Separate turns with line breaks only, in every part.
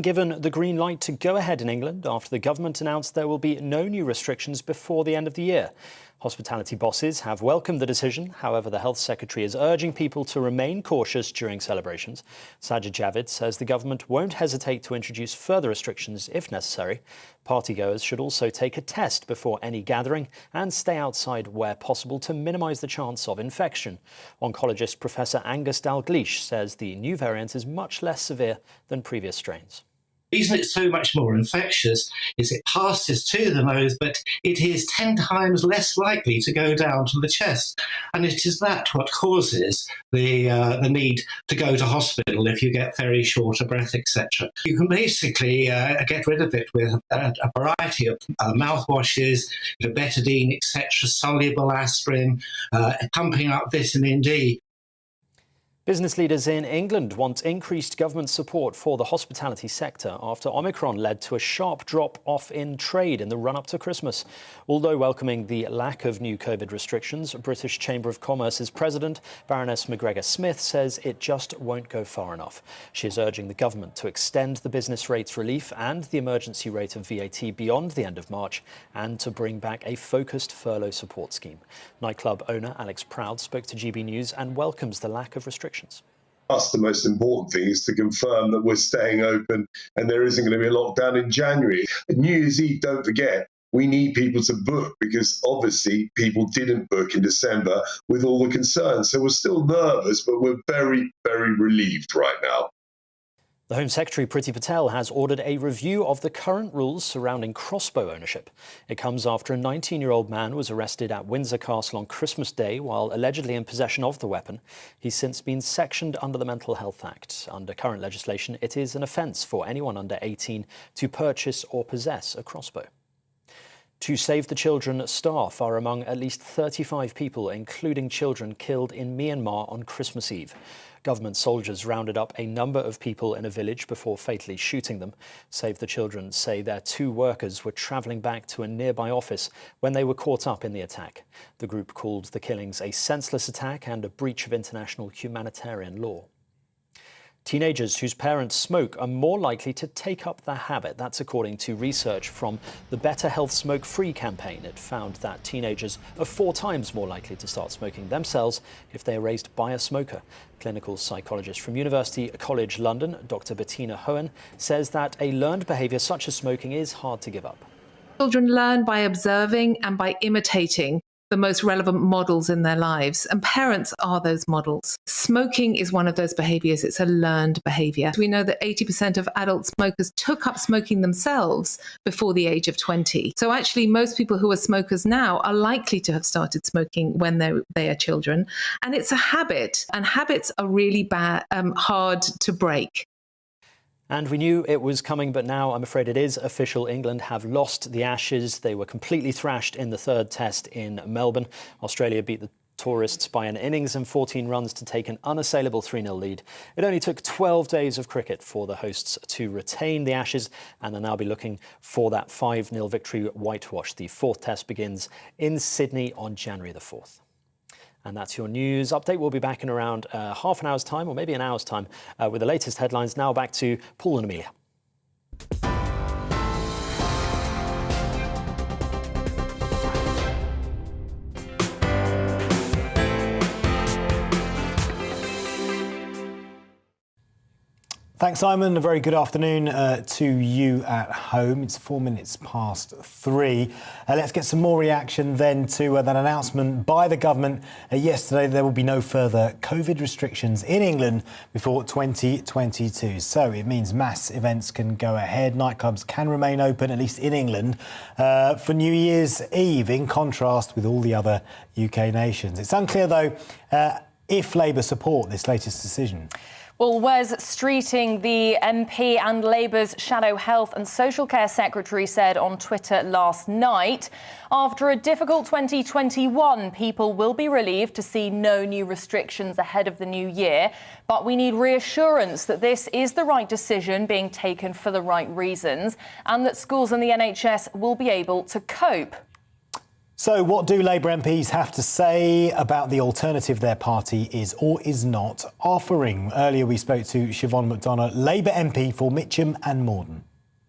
Given the green light to go ahead in England after the government announced there will be no new restrictions before the end of the year. Hospitality bosses have welcomed the decision. However, the Health Secretary is urging people to remain cautious during celebrations. Sajid Javid says the government won't hesitate to introduce further restrictions if necessary. Partygoers should also take a test before any gathering and stay outside where possible to minimise the chance of infection. Oncologist Professor Angus Dalgleish says the new variant is much less severe than previous strains.
The reason it's so much more infectious is it passes to the nose, but it is 10 times less likely to go down to the chest. And it is that what causes the need to go to hospital if you get very short of breath, etc. You can basically get rid of it with a variety of mouthwashes, betadine, etc., soluble aspirin, pumping up vitamin D.
Business leaders in England want increased government support for the hospitality sector after Omicron led to a sharp drop-off in trade in the run-up to Christmas. Although welcoming the lack of new COVID restrictions, British Chamber of Commerce's president, Baroness McGregor-Smith, says it just won't go far enough. She is urging the government to extend the business rates relief and the emergency rate of VAT beyond the end of March and to bring back a focused furlough support scheme. Nightclub owner Alex Proud spoke to GB News and welcomes the lack of restrictions.
Us, the most important thing is to confirm that we're staying open and there isn't going to be a lockdown in January. New Year's Eve, don't forget, we need people to book because obviously people didn't book in December with all the concerns. So we're still nervous, but we're very, very relieved right now.
The Home Secretary, Priti Patel, has ordered a review of the current rules surrounding crossbow ownership. It comes after a 19-year-old man was arrested at Windsor Castle on Christmas Day while allegedly in possession of the weapon. He's since been sectioned under the Mental Health Act. Under current legislation, it is an offence for anyone under 18 to purchase or possess a crossbow. To Save the Children staff are among at least 35 people, including children, killed in Myanmar on Christmas Eve. Government soldiers rounded up a number of people in a village before fatally shooting them. Save the Children say their 2 workers were travelling back to a nearby office when they were caught up in the attack. The group called the killings a senseless attack and a breach of international humanitarian law. Teenagers whose parents smoke are more likely to take up the habit. That's according to research from the Better Health Smoke Free campaign. It found that teenagers are 4 times more likely to start smoking themselves if they are raised by a smoker. Clinical psychologist from University College London, Dr. Bettina Hohen, says that a learned behaviour such as smoking is hard to give up.
Children learn by observing and by imitating the most relevant models in their lives, and parents are those models. Smoking is one of those behaviours. It's a learned behaviour. We know that 80% of adult smokers took up smoking themselves before the age of 20. So actually, most people who are smokers now are likely to have started smoking when they are children. And it's a habit, and habits are really hard to break.
And we knew it was coming, but now I'm afraid it is official. England have lost the Ashes. They were completely thrashed in the 3rd test in Melbourne. Australia beat the tourists by an innings and 14 runs to take an unassailable 3-0 lead. It only took 12 days of cricket for the hosts to retain the Ashes, and they'll now be looking for that 5-0 victory whitewash. The 4th test begins in Sydney on January the 4th. And that's your news update. We'll be back in around half an hour's time, or maybe an hour's time, with the latest headlines. Now back to Paul and Amelia.
Thanks, Simon. A very good afternoon to you at home. It's 4 minutes past 3. Let's get some more reaction then to that announcement by the government yesterday. There will be no further COVID restrictions in England before 2022. So it means mass events can go ahead. Nightclubs can remain open, at least in England, for New Year's Eve, in contrast with all the other UK nations. It's unclear, though, if Labour support this latest decision.
Well, Wes Streeting, the MP and Labour's Shadow Health and Social Care Secretary, said on Twitter last night, after a difficult 2021, people will be relieved to see no new restrictions ahead of the new year. But we need reassurance that this is the right decision being taken for the right reasons and that schools and the NHS will be able to cope.
So what do Labour MPs have to say about the alternative their party is or is not offering? Earlier we spoke to Siobhan McDonough, Labour MP for Mitcham and Morden.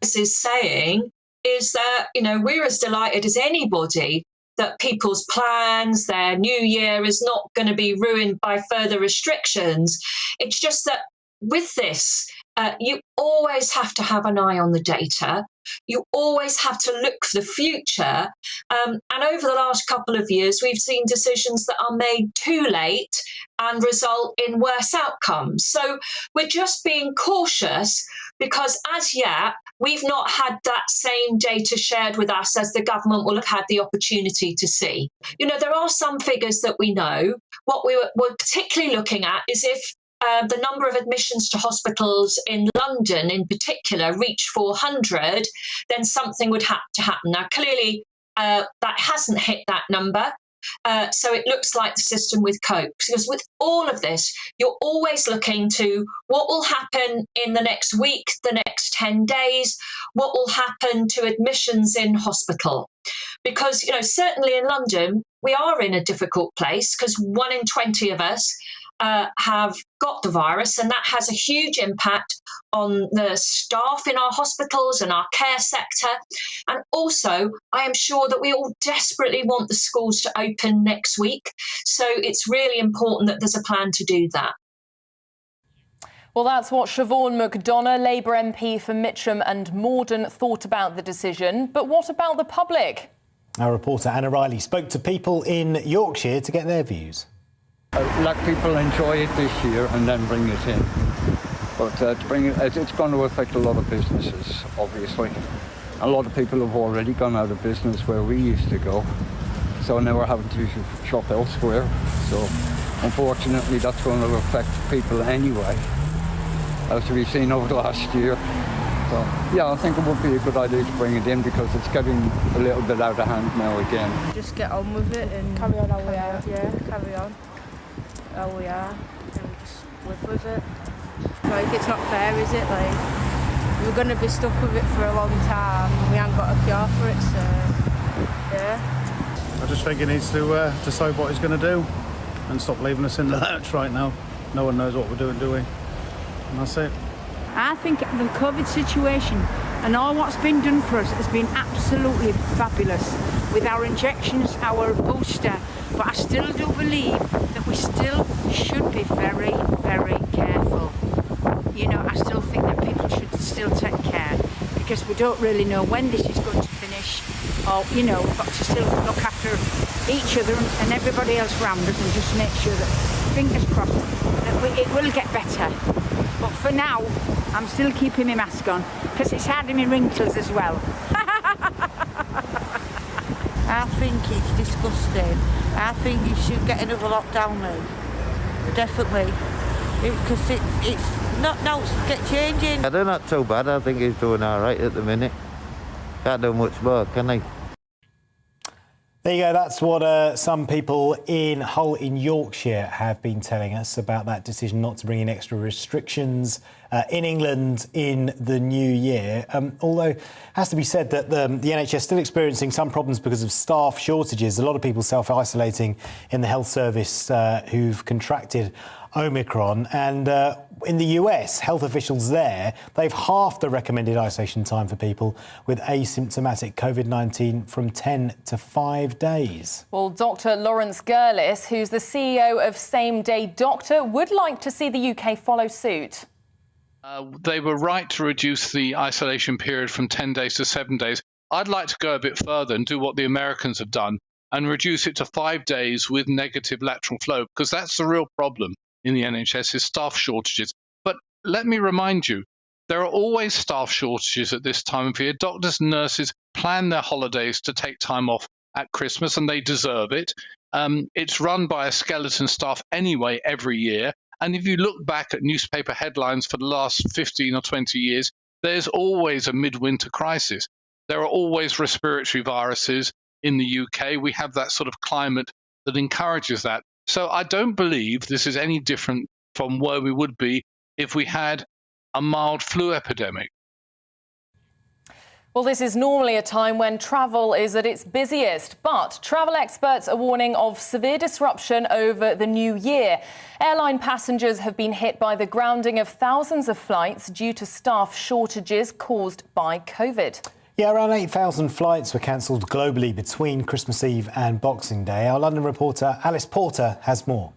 This is saying is that, we're as delighted as anybody that people's plans, their new year is not going to be ruined by further restrictions. It's just that with this, you always have to have an eye on the data. You always have to look for the future. And over the last couple of years, we've seen decisions that are made too late and result in worse outcomes. So we're just being cautious because as yet, we've not had that same data shared with us as the government will have had the opportunity to see. There are some figures that we know. What we're particularly looking at is if the number of admissions to hospitals in London in particular reach 400, then something would have to happen. Now, clearly, that hasn't hit that number. So it looks like the system with cope. Because with all of this, you're always looking to what will happen in the next week, the next 10 days, what will happen to admissions in hospital. Because, certainly in London, we are in a difficult place because 1 in 20 of us have got the virus, and that has a huge impact on the staff in our hospitals and our care sector. And also, I am sure that we all desperately want the schools to open next week. So it's really important that there's a plan to do that.
Well, that's what Siobhan McDonough, Labour MP for Mitcham and Morden, thought about the decision. But what about the public?
Our reporter Anna Riley spoke to people in Yorkshire to get their views.
Let people enjoy it this year and then bring it in. But it's going to affect a lot of businesses, obviously. A lot of people have already gone out of business where we used to go. So now we're having to shop elsewhere. So unfortunately, that's going to affect people anyway, as we've seen over the last year. So, yeah, I think it would be a good idea to bring it in because it's getting a little bit out of hand now again.
Just get on with it and carry on how we are. Yeah, carry on how we are and just live with it. Like, it's not fair, is it? Like, we're going to be stuck with it for a long time and we haven't got a cure for it, so, yeah.
I just think he needs to decide what he's going to do and stop leaving us in the lurch right now. No one knows what we're doing, do we? And that's it.
I think the COVID situation and all what's been done for us has been absolutely fabulous with our injections, our booster. But I still do believe that we still should be very, very careful. I still think that people should still take care because we don't really know when this is going to finish. Or, we've got to still look after each other and everybody else around us and just make sure that, fingers crossed, that it will get better. But for now, I'm still keeping my mask on because it's hiding me wrinkles as well.
I think it's disgusting. I think you should get another lockdown now. Definitely. Because it's not get changing.
They're not too bad. I think he's doing all right at the minute. Can't do much more, can he?
There you go. That's what some people in Hull in Yorkshire have been telling us about that decision not to bring in extra restrictions in England in the new year. Although it has to be said that the NHS is still experiencing some problems because of staff shortages. A lot of people self-isolating in the health service who've contracted Omicron. And in the US, health officials there, they've halved the recommended isolation time for people with asymptomatic COVID-19 from 10 to 5 days.
Well, Dr. Lawrence Gurlis, who's the CEO of Same Day Doctor, would like to see the UK follow suit.
They were right to reduce the isolation period from 10 days to 7 days. I'd like to go a bit further and do what the Americans have done and reduce it to 5 days with negative lateral flow, because that's the real problem in the NHS is staff shortages. But let me remind you, there are always staff shortages at this time of year. Doctors and nurses plan their holidays to take time off at Christmas, and they deserve it. It's run by a skeleton staff anyway every year. And if you look back at newspaper headlines for the last 15 or 20 years, there's always a midwinter crisis. There are always respiratory viruses in the UK. We have that sort of climate that encourages that. So I don't believe this is any different from where we would be if we had a mild flu epidemic.
Well, this is normally a time when travel is at its busiest, but travel experts are warning of severe disruption over the new year. Airline passengers have been hit by the grounding of thousands of flights due to staff shortages caused by COVID.
Yeah, around 8,000 flights were cancelled globally between Christmas Eve and Boxing Day. Our London reporter Alice Porter has more.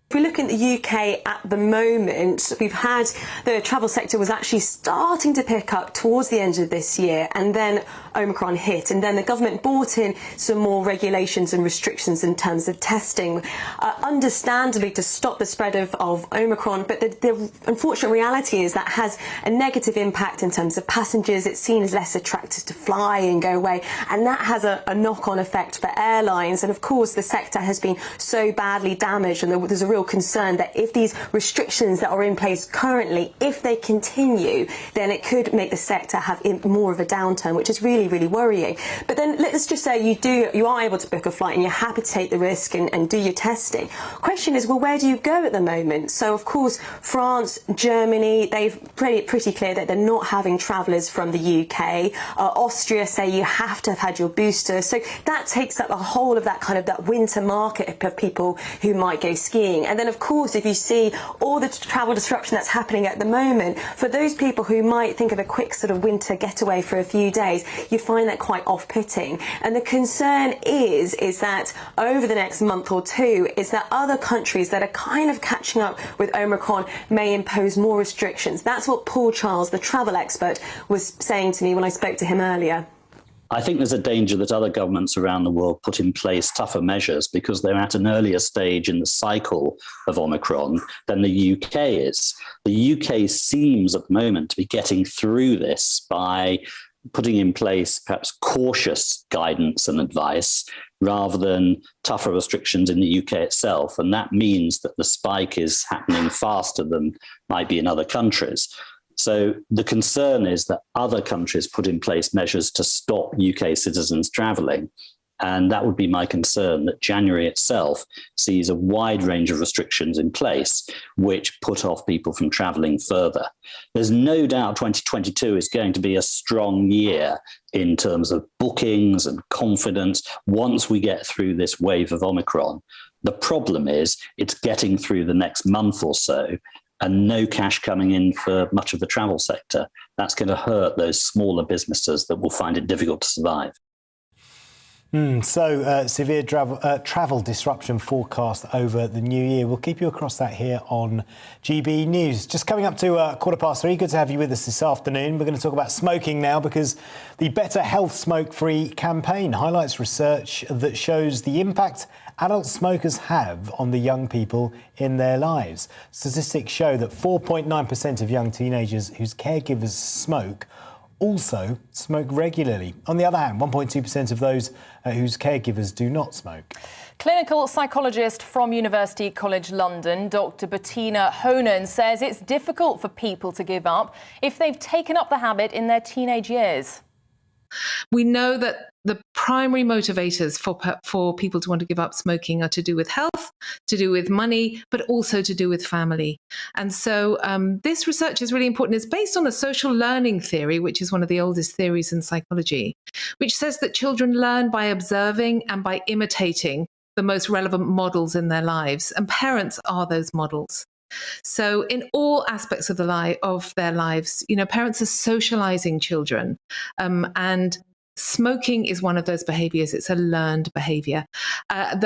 If we look at the UK at the moment, we've had the travel sector was actually starting to pick up towards the end of this year, and then Omicron hit, and then the government brought in some more regulations and restrictions in terms of testing, understandably to stop the spread of Omicron. But the unfortunate reality is that has a negative impact in terms of passengers. It's seen as less attractive to fly and go away, and that has a knock-on effect for airlines. And of course, the sector has been so badly damaged, and there's a real concern that if these restrictions that are in place currently, if they continue, then it could make the sector have more of a downturn, which is really, really worrying. But then let's just say you are able to book a flight and you're happy to take the risk and do your testing. Question is, well, where do you go at the moment? So of course, France, Germany, they've pretty clear that they're not having travellers from the UK. Austria say you have to have had your booster. So that takes up the whole of that winter market of people who might go skiing. And then, of course, if you see all the travel disruption that's happening at the moment, for those people who might think of a quick sort of winter getaway for a few days, you find that quite off-putting. And the concern is that over the next month or two, is that other countries that are kind of catching up with Omicron may impose more restrictions. That's what Paul Charles, the travel expert, was saying to me when I spoke to him earlier.
I think there's a danger that other governments around the world put in place tougher measures because they're at an earlier stage in the cycle of Omicron than the UK is. The UK seems at the moment to be getting through this by putting in place perhaps cautious guidance and advice rather than tougher restrictions in the UK itself. And that means that the spike is happening faster than might be in other countries. So the concern is that other countries put in place measures to stop UK citizens travelling. And that would be my concern, that January itself sees a wide range of restrictions in place, which put off people from travelling further. There's no doubt 2022 is going to be a strong year in terms of bookings and confidence once we get through this wave of Omicron. The problem is it's getting through the next month or so, and no cash coming in for much of the travel sector. That's going to hurt those smaller businesses that will find it difficult to survive.
Severe travel disruption forecast over the new year. We'll keep you across that here on GB News. Just coming up to 3:15. Good to have you with us this afternoon. We're going to talk about smoking now because the Better Health Smoke-Free campaign highlights research that shows the impact adult smokers have on the young people in their lives. Statistics show that 4.9% of young teenagers whose caregivers smoke also smoke regularly. On the other hand, 1.2% of those whose caregivers do not smoke.
Clinical psychologist from University College London, Dr. Bettina Honan, says it's difficult for people to give up if they've taken up the habit in their teenage years.
We know that the primary motivators for people to want to give up smoking are to do with health, to do with money, but also to do with family. And so this research is really important. It's based on a social learning theory, which is one of the oldest theories in psychology, which says that children learn by observing and by imitating the most relevant models in their lives. And parents are those models. So in all aspects of their lives, parents are socializing children, and smoking is one of those behaviors. It's a learned behavior. Thinking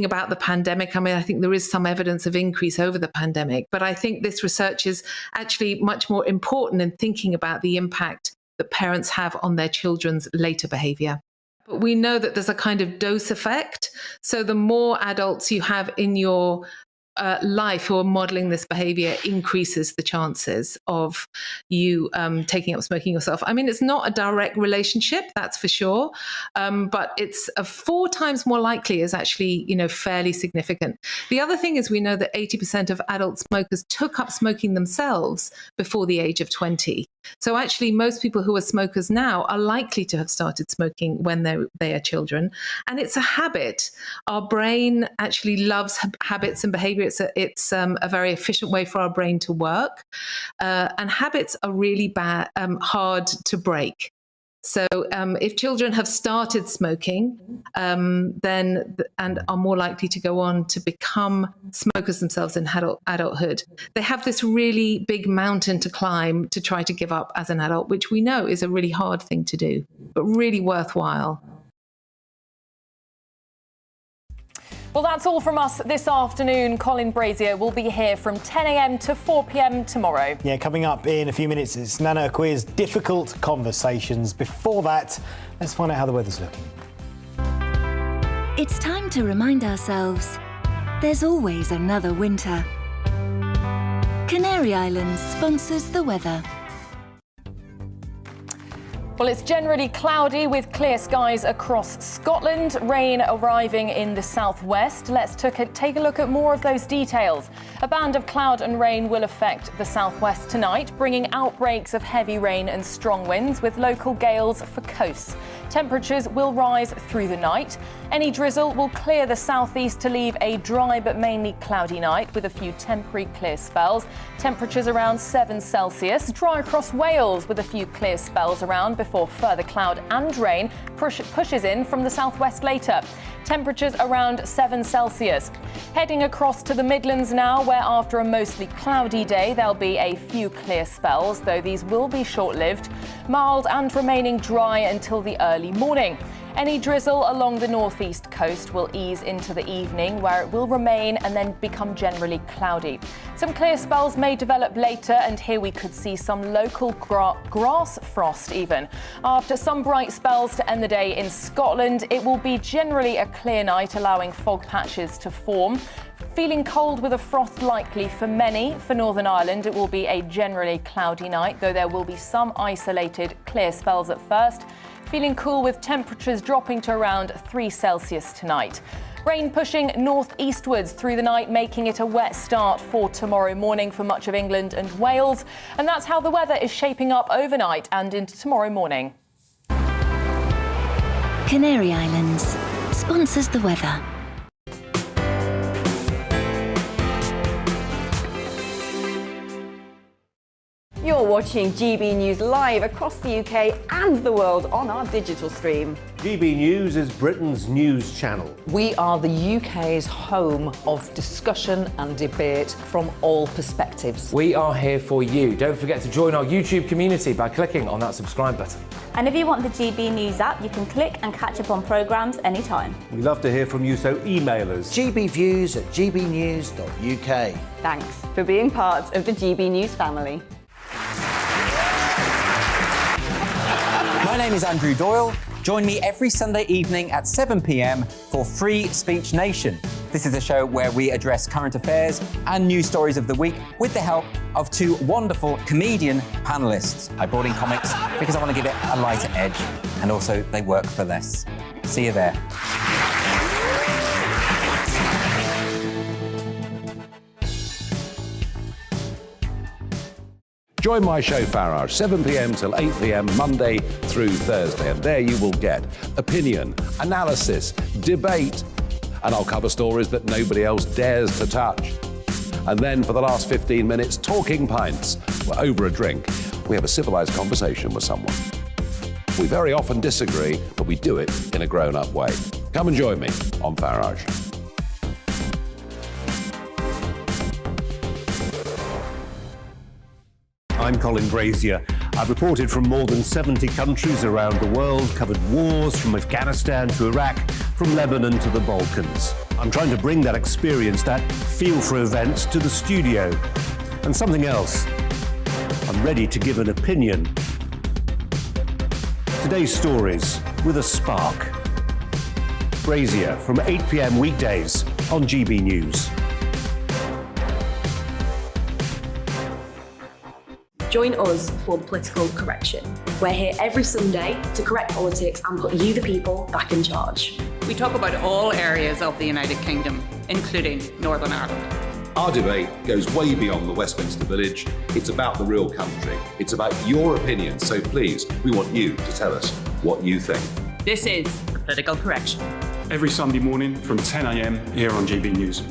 about the pandemic, I think there is some evidence of increase over the pandemic, but I think this research is actually much more important in thinking about the impact that parents have on their children's later behavior. But we know that there's a kind of dose effect. So the more adults you have in your life who are modelling this behaviour increases the chances of you taking up smoking yourself. It's not a direct relationship, that's for sure, but it's 4 times more likely is actually, fairly significant. The other thing is we know that 80% of adult smokers took up smoking themselves before the age of 20. So actually, most people who are smokers now are likely to have started smoking when they are children. And it's a habit. Our brain actually loves habits and behaviour. It's a very efficient way for our brain to work. And habits are really hard to break. So if children have started smoking, then and are more likely to go on to become smokers themselves in adulthood, they have this really big mountain to climb to try to give up as an adult, which we know is a really hard thing to do, but really worthwhile.
Well, that's all from us this afternoon. Colin Brazier will be here from 10 a.m. to 4 p.m. tomorrow.
Yeah, coming up in a few minutes, it's Nana Queer's difficult conversations. Before that, let's find out how the weather's looking.
It's time to remind ourselves there's always another winter. Canary Islands sponsors the weather.
Well, it's generally cloudy with clear skies across Scotland, rain arriving in the southwest. Let's take a look at more of those details. A band of cloud and rain will affect the southwest tonight, bringing outbreaks of heavy rain and strong winds with local gales for coasts. Temperatures will rise through the night. Any drizzle will clear the southeast to leave a dry but mainly cloudy night with a few temporary clear spells. Temperatures around 7 Celsius. Dry across Wales with a few clear spells around before further cloud and rain pushes in from the southwest later. Temperatures around 7 Celsius. Heading across to the Midlands now, where after a mostly cloudy day, there'll be a few clear spells, though these will be short-lived. Mild and remaining dry until the early morning. Any drizzle along the northeast coast will ease into the evening, where it will remain and then become generally cloudy. Some clear spells may develop later, and here we could see some local grass frost even. After some bright spells to end the day in Scotland, it will be generally a clear night, allowing fog patches to form. Feeling cold with a frost likely for many. For Northern Ireland, it will be a generally cloudy night, though there will be some isolated clear spells at first. Feeling cool with temperatures dropping to around 3 Celsius tonight. Rain pushing northeastwards through the night, making it a wet start for tomorrow morning for much of England and Wales. And that's how the weather is shaping up overnight and into tomorrow morning.
Canary Islands sponsors the weather.
You're watching GB News live across the UK and the world on our digital stream.
GB News is Britain's news channel.
We are the UK's home of discussion and debate from all perspectives.
We are here for you. Don't forget to join our YouTube community by clicking on that subscribe button.
And if you want the GB News app, you can click and catch up on programmes anytime.
We love to hear from you, so email us.
gbviews@gbnews.uk.
Thanks for being part of the GB News family.
My name is Andrew Doyle. Join me every Sunday evening at 7 p.m. for Free Speech Nation. This is a show where we address current affairs and news stories of the week with the help of two wonderful comedian panellists. I brought in comics because I want to give it a lighter edge, and also they work for less. See you there.
Join my show Farage, 7 p.m. till 8 p.m. Monday through Thursday, and there you will get opinion, analysis, debate, and I'll cover stories that nobody else dares to touch. And then for the last 15 minutes, talking pints. We're over a drink. We have a civilised conversation with someone. We very often disagree, but we do it in a grown-up way. Come and join me on Farage. I'm Colin Brazier. I've reported from more than 70 countries around the world, covered wars from Afghanistan to Iraq, from Lebanon to the Balkans. I'm trying to bring that experience, that feel for events, to the studio. And something else. I'm ready to give an opinion. Today's stories with a spark. Brazier from 8 p.m. weekdays on GB News.
Join us for Political Correction. We're here every Sunday to correct politics and put you, the people, back in charge.
We talk about all areas of the United Kingdom, including Northern Ireland.
Our debate goes way beyond the Westminster Village. It's about the real country. It's about your opinion. So please, we want you to tell us what you think.
This is Political Correction.
Every Sunday morning from 10 a.m. here on GB News.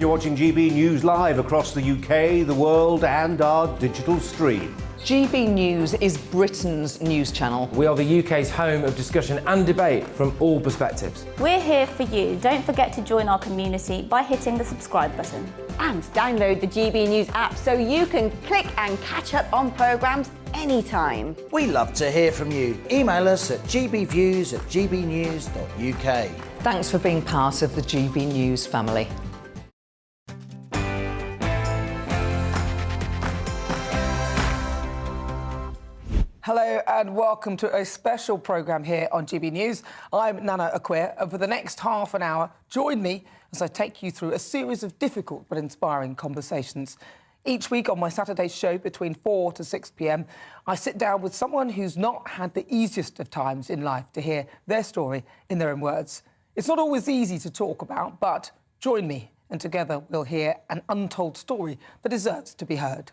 You're watching GB News live across the UK, the world and our digital stream.
GB News is Britain's news channel.
We are the UK's home of discussion and debate from all perspectives.
We're here for you. Don't forget to join our community by hitting the subscribe button.
And download the GB News app so you can click and catch up on programmes anytime.
We love to hear from you. Email us at gbviews@gbnews.uk.
Thanks for being part of the GB News family.
Hello and welcome to a special programme here on GB News. I'm Nana Akwe, and for the next half an hour, join me as I take you through a series of difficult but inspiring conversations. Each week on my Saturday show between 4 to 6 p.m, I sit down with someone who's not had the easiest of times in life to hear their story in their own words. It's not always easy to talk about, but join me and together we'll hear an untold story that deserves to be heard.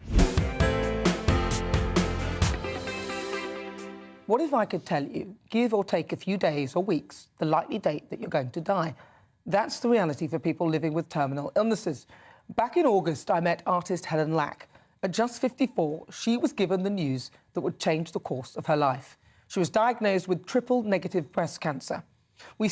What if I could tell you, give or take a few days or weeks, the likely date that you're going to die? That's the reality for people living with terminal illnesses. Back in August, I met artist Helen Lack. At just 54, she was given the news that would change the course of her life. She was diagnosed with triple-negative breast cancer. We